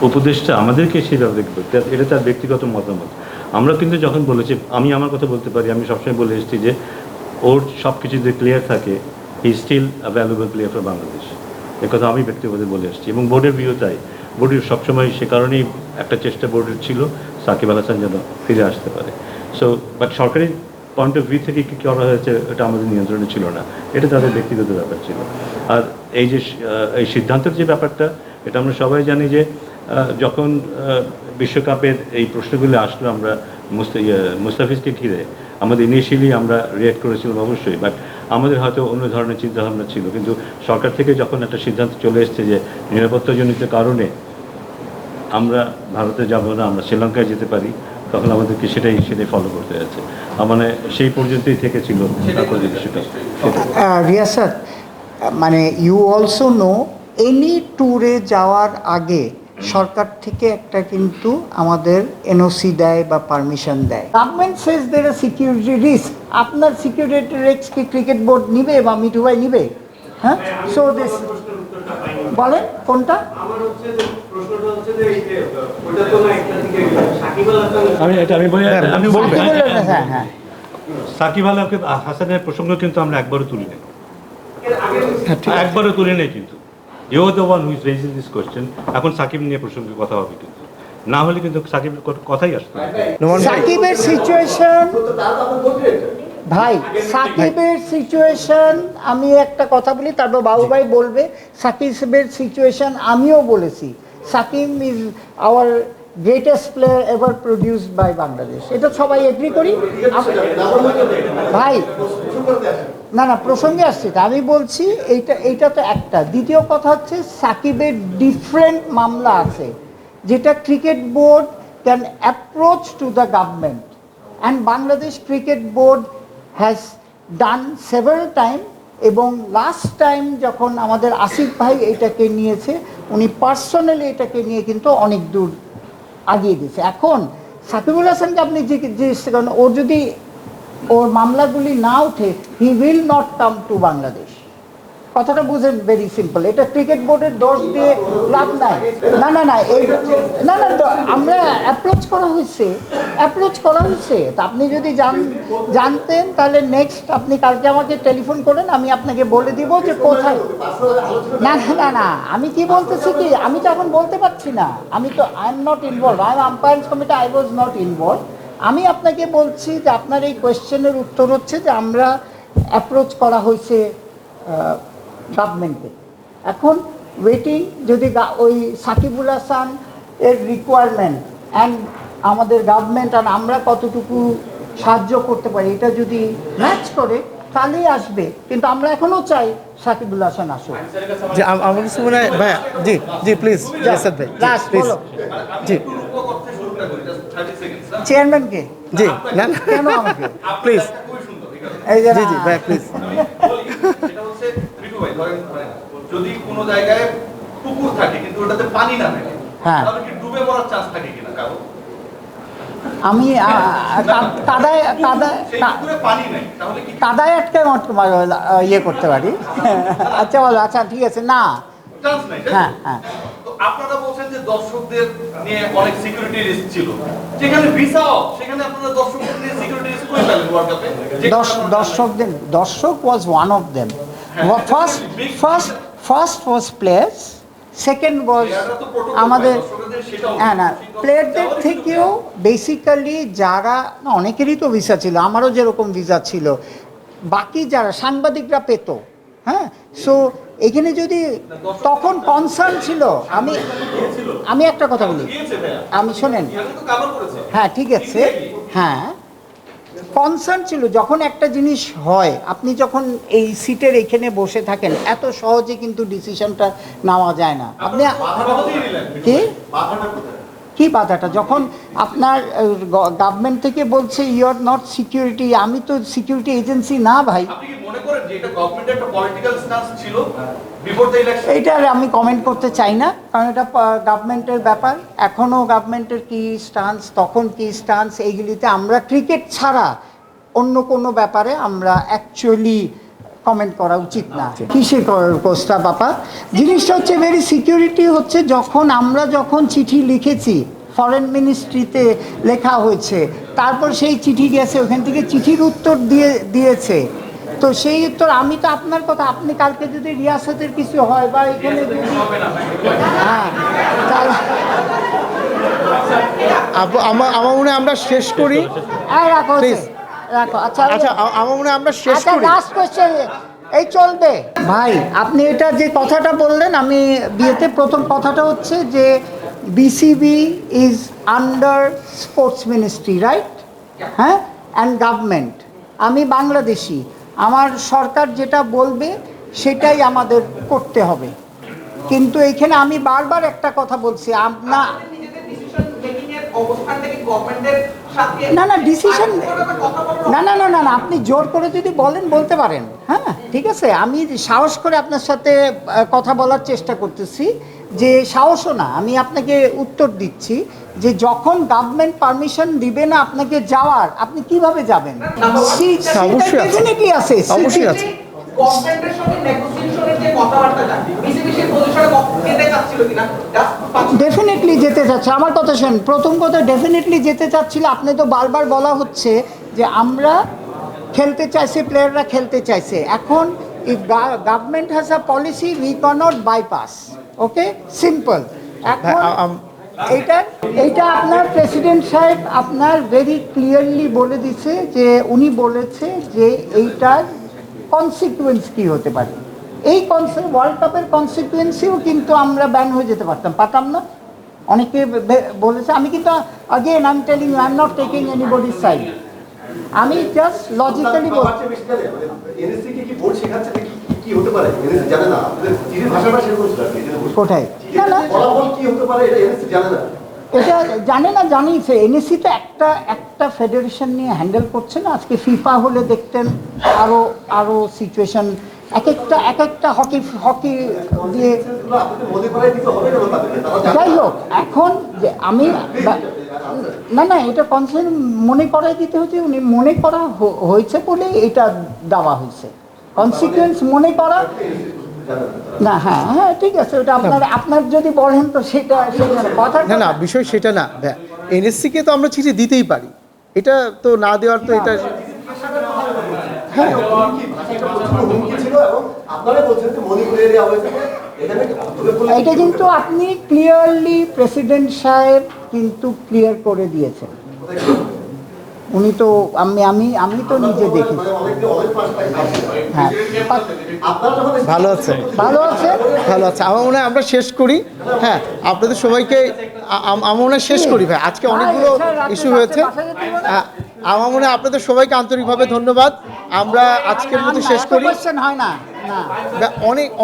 উপদেশটা আমাদেরকে সেভাবে দেখবে, এটা তার ব্যক্তিগত মতামত। আমরা কিন্তু যখন বলেছি, আমি আমার কথা বলতে পারি, আমি সবসময় বলে এসেছি যে ওর সব কিছু যদি ক্লিয়ার থাকে, he still a valuable player for Bangladesh. একথা আমি ব্যক্তিগতভাবে বলে আসছি এবং বোর্ডের ভিউ তাই। বোর্ডের সবসময় সে কারণেই একটা চেষ্টা বোর্ডের ছিল সাকিব আল হাসান যেন ফিরে আসতে পারে। সো বাট সরকারি পয়েন্ট অফ ভিউ থেকে কী করা হয়েছে এটা আমাদের নিয়ন্ত্রণে ছিল না, এটা তাদের ব্যক্তিগত ব্যাপার ছিল। আর এই যে এই সিদ্ধান্তের যে ব্যাপারটা, এটা আমরা সবাই জানি যে যখন বিশ্বকাপের এই প্রশ্নগুলো আসলো, আমরা মুস্তাফিজকে ঘিরে আমাদের ইনিশিয়ালি আমরা রিয়াক্ট করেছিলাম অবশ্যই, বাট আমাদের হয়তো অন্য ধরনের চিন্তাভাবনা ছিল। কিন্তু সরকার থেকে যখন একটা সিদ্ধান্ত চলে এসছে যে নিরাপত্তাজনিত কারণে আমরা ভারতে যাব না, আমরা শ্রীলঙ্কায় যেতে পারি, তখন আমাদেরকে সেটাই ফলো করতে হয়েছে। মানে সেই পর্যন্তই থেকেছিল বিশ্বকাপ। রিয়াসাত, মানে ইউ অলসো নো, এনি ট্যুরে যাওয়ার আগে সরকার থেকে একটা কিন্তু আমাদের এনওসি দেয় বা পারমিশন দেয়। গভর্নমেন্ট সেজ দের সিকিউরিটি রিস্ক, আপনার সিকিউরিটি রিস্ক কি ক্রিকেট বোর্ড নিবে বা মিঠু ভাই নিবে? হ্যাঁ, সো দিস বলেন কোনটা? হ্যাঁ হ্যাঁ, সাকিব আল হাসানের প্রসঙ্গ কিন্তু আমরা একবারও তুলি নেই, একবারও তুলে নেই কিন্তু। You are the one who is raising this question. এখন সাকিব নিয়ে প্রসঙ্গে কথা হবে, কিন্তু না হলে কিন্তু সাকিবের কথাই আসতো না। সাকিবের সিচুয়েশন ভাই, সাকিবের সিচুয়েশন, আমি একটা কথা বলি, তারপর বাবু ভাই বলবে। সাকিবের সিচুয়েশন আমিও বলেছি, Shakib is our greatest player ever produced by Bangladesh, এটা সবাই এগ্রি করি ভাই। না না, প্রসঙ্গে আসছে, আমি বলছি এইটা তো একটা। দ্বিতীয় কথা হচ্ছে সাকিবের ডিফারেন্ট মামলা আছে, যেটা cricket board can approach to the government, and Bangladesh cricket board has done several time. এবং লাস্ট টাইম যখন আমাদের আসিফ ভাই এটাকে নিয়েছে, উনি পার্সোনালি এটাকে নিয়ে কিন্তু অনেক দূর আগিয়ে দিয়েছে। এখন সাকিবুল হাসানকে আপনি জিজ্ঞেস করেন, ও যদি ওর মামলাগুলি না উঠে, he will not come to Bangladesh. কথাটা বুঝেন, ভেরি সিম্পল। এটা ক্রিকেট বোর্ডের দোষ দিয়ে লাভ নাই। না না না, এই না না, আমরা অ্যাপ্রোচ করা হয়েছে। তা আপনি যদি জানতেন তাহলে নেক্সট আপনি কালকে আমাকে টেলিফোন করেন, আমি আপনাকে বলে দিব যে কোথায়। না না না, আমি কি বলতেছি কি, আমি তো এখন বলতে পারছি না, আমি তো I am not involve, I am umpires committee, I was not involve. আমি আপনাকে বলছি যে আপনার এই কোয়েশ্চেনের উত্তর হচ্ছে যে আমরা অ্যাপ্রোচ করা হয়েছে গভর্নমেন্টে। এখন ওয়েটিং, যদি ওই সাকিবুল হাসান এর রিকোয়ারমেন্ট অ্যান্ড আমাদের গভর্নমেন্ট আর আমরা কতটুকু সাহায্য করতে পারি, এটা যদি ম্যাচ করে তাহলেই আসবে। কিন্তু আমরা এখনও চাই সাকিবুল হাসান আসুক। জি, আমার কাছে মনে হয় ভাই, জি জি প্লিজ রিয়াসাত ভাই, প্লিজ জি। চেয়ারম্যানকে জি, না না, কেন আমাকে প্লিজ, এই যে জি জি ভাই প্লিজ। যদি কোনো জায়গায় পুকুর থাকে কিন্তু ওটাতে পানি না থাকে, হ্যাঁ, তাহলে কি ডুবে পড়ার চান্স থাকে কিনা কারো? আমি কাদায় পানি নাই, তাহলে কি কাদায় আটকে ইয়ে করতে পারি? আচ্ছা বলো, আচ্ছা ঠিক আছে, না চান্স নাই? হ্যাঁ হ্যাঁ। তো আপনারা বলছেন যে দর্শকদের নিয়ে অনেক সিকিউরিটি রিস্ক ছিল, যেখানে ভিসাও, সেখানে আপনারা দর্শকদের নিয়ে সিকিউরিটি রিস্ক করে ফেলেন ওয়ার্ল্ড কাপে। দর্শক was one of them. First was players, second was আমাদের, হ্যাঁ না, প্লেয়ারদের থেকেও বেসিক্যালি যারা, না অনেকেরই তো ভিসা ছিল, আমারও যেরকম ভিসা ছিল, বাকি যারা সাংবাদিকরা পেত। হ্যাঁ, সো এখানে যদি তখন কনসার্ন ছিল, আমি একটা কথা বলি, আমি শোনেন, হ্যাঁ ঠিক আছে, হ্যাঁ কনসার্ন ছিল। যখন একটা জিনিস হয়, আপনি যখন এই সিটের এখানে বসে থাকেন, এত সহজে কিন্তু ডিসিশনটা নেওয়া যায় না। আপনি কি বাধাটা, যখন আপনার গভর্নমেন্ট থেকে বলছে ইউ আর নট সিকিউরিটি, আমি তো সিকিউরিটি এজেন্সি না ভাই। এইটা আমি কমেন্ট করতে চাই না, কারণ এটা গভর্নমেন্টের ব্যাপার। এখনও গভর্নমেন্টের কী স্টান্স, তখন কী স্টান্স, এইগুলিতে আমরা ক্রিকেট ছাড়া অন্য কোনো ব্যাপারে আমরা অ্যাকচুয়ালি কমেন্ট করা উচিত না। কিসের প্রস্তাব আপা? জিনিসটা হচ্ছে ভেরি সিকিউরিটি হচ্ছে যখন চিঠি লিখেছি ফরেন মিনিস্ট্রিতে লেখা হয়েছে, তারপর সেই চিঠি গেছে, ওখান থেকে চিঠির উত্তর দিয়েছে। তো সেই উত্তর আমি তো আপনার কথা, আপনি কালকে যদি রিয়াসতের কিছু হয় বা এখানে হ্যাঁ তাহলে আমার মনে হয় আমরা শেষ করি। রাখো Please. রাখো। আচ্ছা আমার মনে হয় আমরা শেষ করি। লাস্ট কোশ্চেন এই চলবে ভাই। আপনি এটা যে কথাটা বললেন, আমি বিয়েতে প্রথম কথাটা হচ্ছে যে BCB is under sports ministry, right? হ্যাঁ, অ্যান্ড গভর্নমেন্ট। আমি বাংলাদেশি, আমার সরকার যেটা বলবে সেটাই আমাদের করতে হবে। কিন্তু এইখানে আমি বারবার একটা কথা বলছি, না ডিসিশন না, আপনি জোর করে যদি বলতে পারেন, হ্যাঁ ঠিক আছে, আমি সাহস করে আপনার সাথে কথা বলার চেষ্টা করতেছি। যে সাহসও না, আমি আপনাকে উত্তর দিচ্ছি যে যখন গভর্নমেন্ট পারমিশন দিবে না আপনাকে যাওয়ার, আপনি কিভাবে যাবেন? ডেফিনেটলি আছে, অবশ্যই আছে। গভর্নমেন্টের সঙ্গে নেগোসিয়েশনের যে কথাবার্তাটা বিসিবি সেই পজিশনে যেতে চাচ্ছিল কিনা? ডেফিনেটলি যেতে চাচ্ছে। আমার কথা শোন, প্রথম কথা ডেফিনেটলি যেতে চাচ্ছিল। আপনি তো বারবার বলা হচ্ছে যে আমরা খেলতে চাইছি, প্লেয়াররা খেলতে চাইছে। এখন if government has a policy we cannot bypass. Okay, simple. এখন এইটা আপনার প্রেসিডেন্ট সাহেব আপনার ভেরি ক্লিয়ারলি বলে দিছে যে উনি বলেছে যে এইটার কনসিকুয়েন্স কী হতে পারে। এই ওয়ার্ল্ড কাপের কনসিকুয়েন্সেও কিন্তু আমরা ব্যান হয়ে যেতে পারতাম না। অনেকে বলেছে, আমি কিন্তু again I am telling you, I am not taking anybody's side. আমি জাস্ট লজিক্যালি বলছি। কোথায়? না এটা জানে না, জানিয়েছে। এনএসসি তো একটা ফেডারেশন নিয়ে হ্যান্ডেল করছে না। আজকে ফিফা হলে দেখতেন আরো সিচুয়েশন এক একটা হকি দিয়ে। যাই হোক, এখন আমি না এটা কনসার্ন মনে করাই দিতে হচ্ছে। উনি মনে করা হয়েছে বলে এটা দেওয়া হয়েছে। কনসিকুয়েন্স মনে করা না। হ্যাঁ ঠিক আছে, ওটা আপনার যদি বলেন তো সেটা কথা না বিষয় সেটা না। এনএসসি কে তো আমরা চিঠি দিতেই পারি, এটা তো না দেওয়ার তো এটা হ্যাঁ এটা কিন্তু আপনি ক্লিয়ারলি প্রেসিডেন্ট সাহেব কিন্তু ক্লিয়ার করে দিয়েছেন। উনি তো আমি তো নিজে দেখেছি। হ্যাঁ ভালো আছে। আমার মনে হয় আমরা শেষ করি। হ্যাঁ, আপনাদের সবাইকে আমার মনে হয় শেষ করি ভাই। আজকে অনেকগুলো ইস্যু হয়েছে। আমার মনে হয় আপনাদের সবাইকে আন্তরিকভাবে ধন্যবাদ। আমরা আজকের মতো শেষ করি। হয় না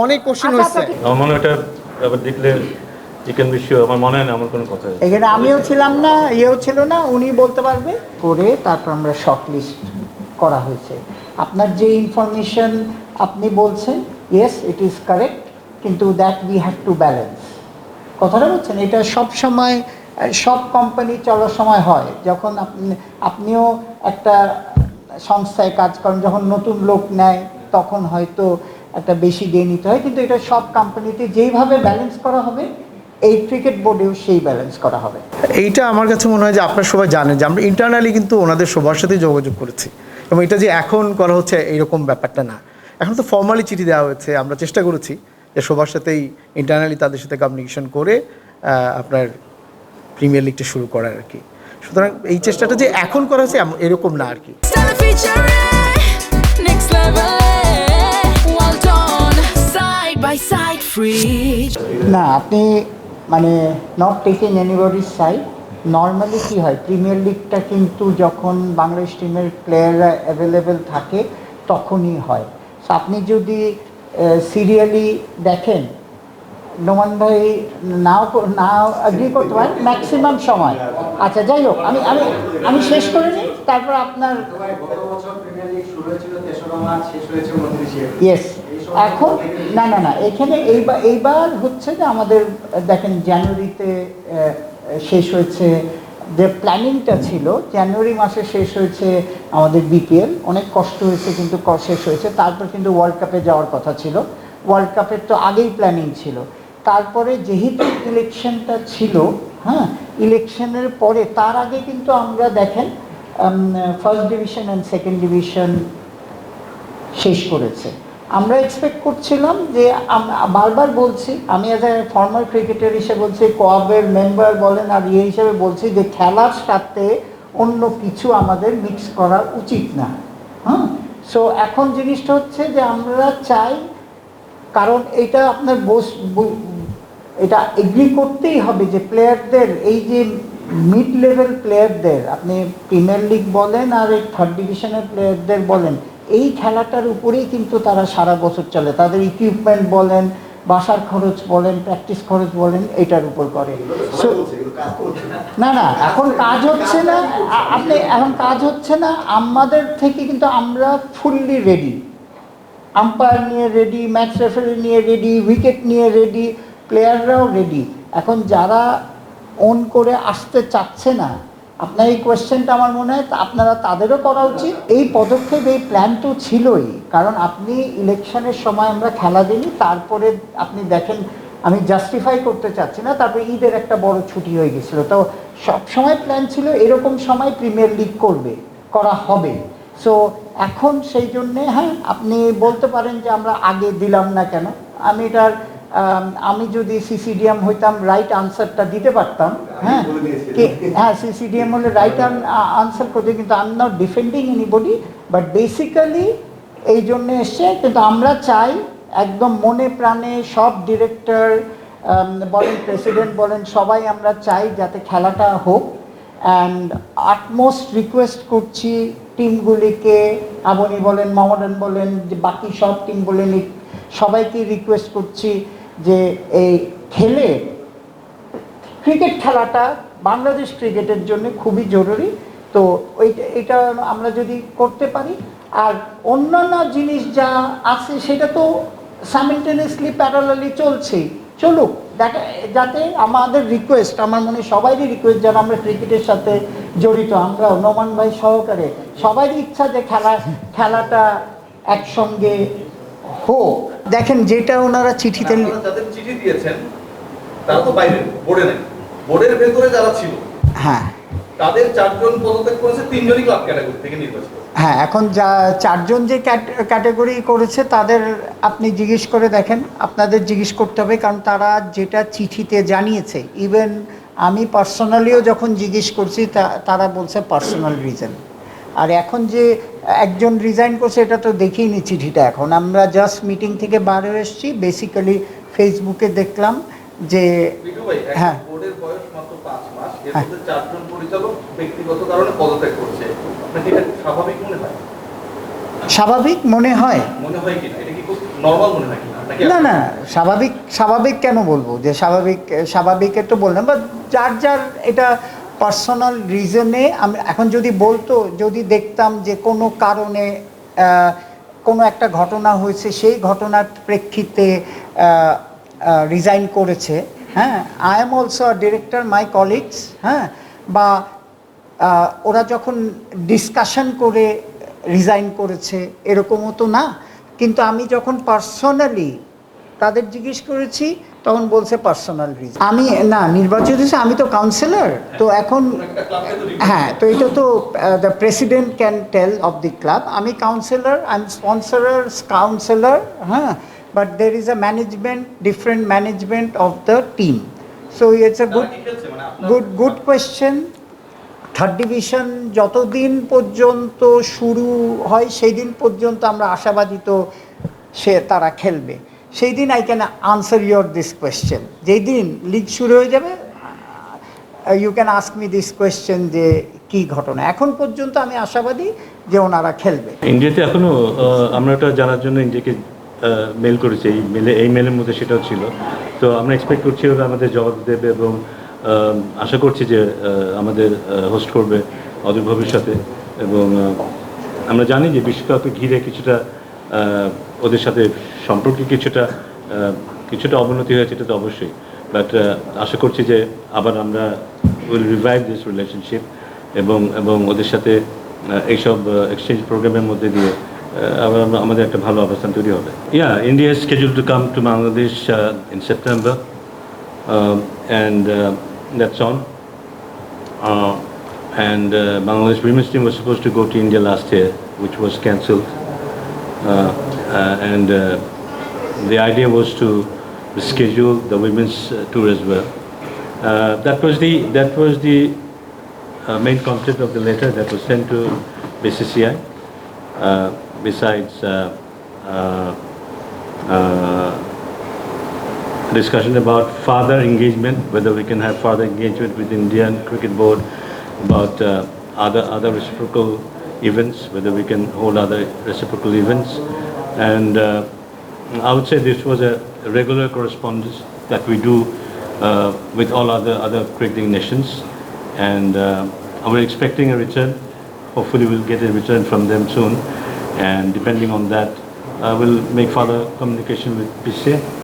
অনেক কোশ্চেন হয়েছে। আমার মনে হয় এটা আবার দেখলে আমার মনে হয় না আমার কোনো কথা। এখানে আমিও ছিলাম না, ছিল না, উনি বলতে পারবে। করে তারপর আমরা শর্ট লিস্ট করা হয়েছে। আপনার যে ইনফরমেশন আপনি বলছেন, ইয়েস ইট ইজ কারেক্ট, কিন্তু that we have to balance. কথাটা বলছেন, এটা সব সময় সব কোম্পানি চলার সময় হয়। যখন আপনিও একটা সংস্থায় কাজ করেন, যখন নতুন লোক নেয় তখন হয়তো একটা বেশি দিয়ে নিতে হয়, কিন্তু এটা সব কোম্পানিতে যেইভাবে ব্যালেন্স করা হবে এই ক্রিকেট বোর্ডেও সেই ব্যালেন্স করা হবে। এইটা আমার কাছে মনে হয় যে আপনারা সবাই জানেন যে আমরা ইন্টারনালি কিন্তু ওনাদের সবার সাথে যোগাযোগ করেছি, এবং এটা যে এখন করা হচ্ছে এইরকম ব্যাপারটা না। এখন তো ফর্মালি চিঠি দেওয়া হয়েছে। আমরা চেষ্টা করেছি যে সবার সাথেই ইন্টারনালি তাদের সাথে কমিউনিকেশন করে আপনার প্রিমিয়ার লিগটা শুরু করার আর কি। সুতরাং এই চেষ্টাটা যে এখন করা হয়েছে এরকম না আর কি। না আপনি মানে not taking anybody's side. Normally কী হয়, প্রিমিয়ার লিগটা কিন্তু যখন বাংলাদেশ টিমের প্লেয়াররা অ্যাভেলেবেল থাকে তখনই হয়। সো আপনি যদি সিরিয়ালি দেখেন, নোমান ভাই নাও অ্যাগ্রি করতে পারেন ম্যাক্সিমাম সময়। আচ্ছা যাই হোক, আমি শেষ করে নিই, তারপর আপনার ইয়েস। এখন না এখানে এইবার হচ্ছে যে আমাদের দেখেন জানুয়ারিতে শেষ হয়েছে, যে প্ল্যানিংটা ছিল, জানুয়ারি মাসে শেষ হয়েছে আমাদের বিপিএল, অনেক কষ্ট হয়েছে কিন্তু শেষ হয়েছে। তারপর কিন্তু ওয়ার্ল্ড কাপে যাওয়ার কথা ছিল, ওয়ার্ল্ড কাপের তো আগেই প্ল্যানিং ছিল। তারপরে যেহেতু ইলেকশনটা ছিল, হ্যাঁ, ইলেকশনের পরে তার আগে কিন্তু আমরা দেখেন first division and second division শেষ করেছে। আমরা এক্সপেক্ট করছিলাম যে, বারবার বলছি, আমি অ্যাজ এ ফর্মার ক্রিকেটার হিসেবে বলছি, কোয়াবের মেম্বার বলেন আর ইয়ে হিসেবে বলছি যে খেলার সাথে অন্য কিছু আমাদের মিক্স করা উচিত না। হ্যাঁ, সো এখন জিনিসটা হচ্ছে যে আমরা চাই, কারণ এটা আপনার এটা এগ্রি করতেই হবে যে প্লেয়ারদের, এই যে মিড লেভেল প্লেয়ারদের, আপনি প্রিমিয়ার লিগ বলেন আর এই থার্ড ডিভিশনের প্লেয়ারদের বলেন, এই খেলাটার উপরেই কিন্তু তারা সারা বছর চলে। তাদের ইকুইপমেন্ট বলেন, বাসার খরচ বলেন, প্র্যাকটিস খরচ বলেন, এটার উপর করে। সো না না, এখন কাজ হচ্ছে না, আপনি এখন কাজ হচ্ছে না আমাদের থেকে, কিন্তু আমরা ফুললি রেডি, আম্পায়ার নিয়ে রেডি, ম্যাচ রেফারি নিয়ে রেডি, উইকেট নিয়ে রেডি, প্লেয়াররাও রেডি। এখন যারা অন করে আসতে চাচ্ছে না, আপনার এই কোয়েশ্চেনটা আমার মনে হয় আপনারা তাদেরও করা উচিত। এই পদক্ষেপ, এই প্ল্যান তো ছিলই, কারণ আপনি ইলেকশনের সময় আমরা খেলা দিই, তারপরে আপনি দেখেন, আমি জাস্টিফাই করতে চাচ্ছি না, তারপরে ঈদের একটা বড় ছুটি হয়ে গেছিলো, তো সব সময় প্ল্যান ছিল এরকম সময় প্রিমিয়ার লিগ করা হবে। সো এখন সেই জন্যে, হ্যাঁ, আপনি বলতে পারেন যে আমরা আগে দিলাম না কেন। আমি যদি সিসিডিএম হইতাম, রাইট আনসারটা দিতে পারতাম, হ্যাঁ, হ্যাঁ, সিসিডিএম হলে রাইট আনসার করতে, কিন্তু I am not defending anybody, but basically এই জন্যে এসছে। কিন্তু আমরা চাই একদম মনে প্রাণে, সব ডিরেক্টর বলেন, প্রেসিডেন্ট বলেন, সবাই আমরা চাই যাতে খেলাটা হোক। অ্যান্ড আটমোস্ট রিকোয়েস্ট করছি টিমগুলিকে, আবনি বলেন, মোহামেডান বলেন, যে বাকি সব টিম বলেন, সবাইকে রিকোয়েস্ট করছি যে এই ক্রিকেট খেলাটা বাংলাদেশ ক্রিকেটের জন্য খুবই জরুরি। তো এটা আমরা যদি করতে পারি, আর অন্যান্য জিনিস যা আছে সেটা তো সাইমেলটেনিয়াসলি প্যারালালি চলুক, যাতে আমাদের রিকোয়েস্ট, আমার মনে সবাইরই রিকোয়েস্ট, যারা আমরা ক্রিকেটের সাথে জড়িত, আমরা নোমান ভাই সহকারে সবারই ইচ্ছা যে খেলাটা একসঙ্গে হোক। দেখেন, যেটা ওনারা চিঠিতে, যাদের চিঠি দিয়েছেন তারা তো বাইরে, বোর্ডে নাই, বোর্ডের ভেতরে যারা ছিল, হ্যাঁ, তাদের 4 জন পদত্যাগ করেছে, 3 জনই ক্লাব ক্যাটাগরি থেকে নির্বাচিত। হ্যাঁ, এখন যা 4 জন যে ক্যাটাগরি করেছে তাদের আপনি জিজ্ঞেস করে দেখেন, আপনাদের জিজ্ঞেস করতে হবে, কারণ তারা যেটা চিঠিতে জানিয়েছে, ইভেন আমি পার্সোনালিও যখন জিজ্ঞেস করছি তারা বলছে পার্সোনাল রিজন। আর এখন যে একজন রিজাইন করছে, এটা তো দেখিনি চিঠিটা, এখন আমরা জাস্ট মিটিং থেকে বার হয়ে এসেছি, বেসিক্যালি ফেসবুকে দেখলাম যে, হ্যাঁ, বোর্ডের বয়স মাত্র 5 মাস, এর মধ্যে 4 জন পরিচালক ব্যক্তিগত কারণে পদত্যাগ করছে। আপনাকে এটা স্বাভাবিক মনে হয়? স্বাভাবিক মনে হয়? মনে হয় কিনা, এটা কি খুব নরমাল মনে হয় কিনা? না না, স্বাভাবিক কেন বলবো যে স্বাভাবিকের তো বললাম, বা যার এটা পার্সোনাল রিজনে। আমি এখন যদি দেখতাম যে কোনো কারণে কোনো একটা ঘটনা হয়েছে, সেই ঘটনার প্রেক্ষিতে রিজাইন করেছে, হ্যাঁ, I am also a director, my colleagues, হ্যাঁ, বা ওরা যখন ডিসকাশন করে রিজাইন করেছে, এরকমও তো না। কিন্তু আমি যখন পার্সোনালি তাদের জিজ্ঞেস করেছি, তখন বলছে পার্সোনাল রিজন। আমি না নির্বাচিত হয়েছি, আমি তো কাউন্সিলর, তো এখন, হ্যাঁ, তো এটা তো the president can tell of the club. আমি কাউন্সিলর, আই এম কাউন্সিলর, হ্যাঁ, but there is a management, different management of the team. So it's a good question. Third division যতদিন পর্যন্ত শুরু হয়, সেই দিন পর্যন্ত আমরা আশাবাদী তো তারা খেলবে। সেই দিন I can answer this question. যেই দিন লিগ শুরু হয়ে যাবে, you can ask me this question যে কী ঘটনা। এখন পর্যন্ত আমি আশাবাদী যে ওনারা খেলবে। ইন্ডিয়াতে এখনও আমরা ওটা জানার জন্য ইন্ডিয়াকে মেল করেছি, এই মেলের মধ্যে সেটাও ছিল। তো আমরা এক্সপেক্ট করছি ওরা আমাদের জবাব দেবে, এবং আশা করছি যে আমাদের হোস্ট করবে অদূর ভবিষ্যতে। এবং আমরা জানি যে বিশ্বকাপকে ঘিরে কিছুটা ওদের সাথে সম্পর্কে কিছুটা অবনতি হয়েছে, এটা তো অবশ্যই, বাট আশা করছি যে আবার আমরা উইল রিভাইভ দিস রিলেশনশিপ এবং ওদের সাথে এইসব এক্সচেঞ্জ প্রোগ্রামের মধ্যে দিয়ে আবার আমাদের একটা ভালো অবস্থান তৈরি হবে। India is scheduled to come to Bangladesh in September, and that's on. Bangladesh women's team was supposed to go to India last year, which was cancelled. The idea was to reschedule the women's tour as well. That was the main content of the letter that was sent to BCCI. Besides discussion about further engagement, whether we can have further engagement with Indian Cricket Board about other reciprocal events, whether we can hold other reciprocal events. And I would say this was a regular correspondence that we do with all other cricketing nations, and we're expecting a return. Hopefully we'll get a return from them soon, and depending on that, we'll make further communication with PCA.